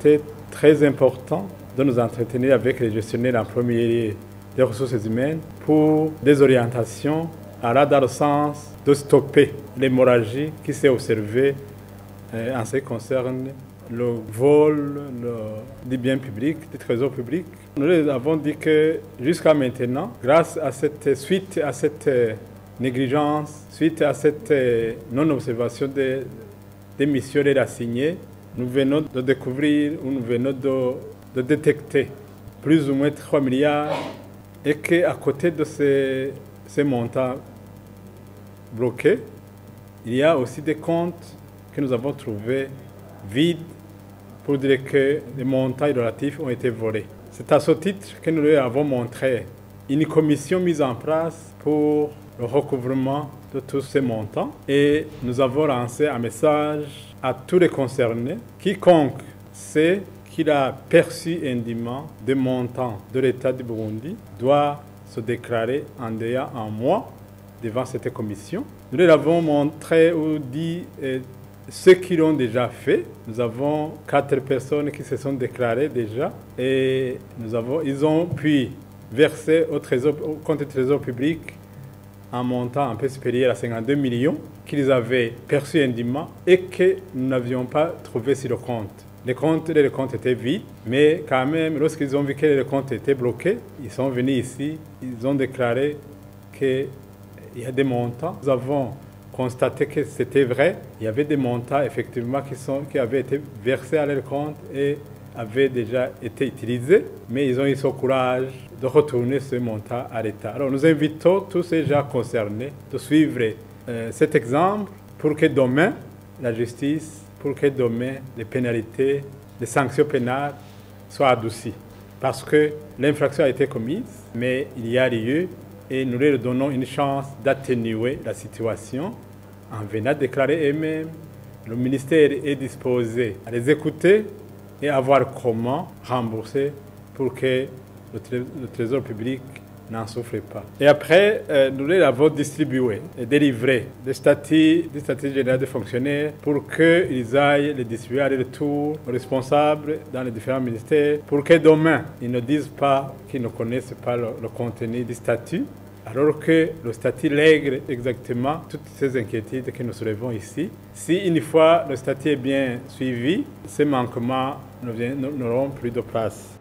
c'était très important de nous entretenir avec les gestionnaires en premier lieu des ressources humaines pour des orientations allant dans le sens de stopper l'hémorragie qui s'est observée en ce qui concerne le vol des biens publics, des trésors publics. Nous avons dit que jusqu'à maintenant, grâce à cette suite à cette négligence, suite à cette non-observation des missions assignées, nous venons de découvrir ou nous venons de détecter plus ou moins 3 milliards et qu'à côté de ces montants bloqués, il y a aussi des comptes que nous avons trouvés vides pour dire que les montants relatifs ont été volés. C'est à ce titre que nous leur avons montré une commission mise en place pour le recouvrement de tous ces montants et nous avons lancé un message à tous les concernés. Quiconque sait qu'il a perçu indûment des montants de l'État du Burundi doit se déclarer en dehors un mois devant cette commission. Nous leur avons montré ou dit ceux qui l'ont déjà fait. Nous avons 4 personnes qui se sont déclarées déjà et ils ont pu verser au compte du Trésor public un montant un peu supérieur à 52 millions qu'ils avaient perçu indûment et que nous n'avions pas trouvé sur le compte. Les comptes étaient vides, mais quand même, lorsqu'ils ont vu que les comptes étaient bloqués, ils sont venus ici, ils ont déclaré qu'il y a des montants. Nous avons constaté que c'était vrai. Il y avait des montants, effectivement, qui avaient été versés à leur compte et avaient déjà été utilisés, mais ils ont eu ce courage de retourner ce montant à l'État. Alors, nous invitons tous ces gens concernés de suivre cet exemple pour que demain, la justice, pour que demain, les pénalités, les sanctions pénales soient adoucies. Parce que l'infraction a été commise, mais il y a lieu et nous leur donnons une chance d'atténuer la situation en venant déclarer eux-mêmes. Le ministère est disposé à les écouter et à voir comment rembourser pour que le Trésor public n'en souffre pas. Et après, nous les avons distribué et délivré des statuts généraux des fonctionnaires pour qu'ils aillent les distribuer à leur tour aux responsables dans les différents ministères pour que demain, ils ne disent pas qu'ils ne connaissent pas le contenu du statut, alors que le statut règle exactement toutes ces inquiétudes que nous soulevons ici. Si une fois le statut est bien suivi, ces manquements n'auront plus de place.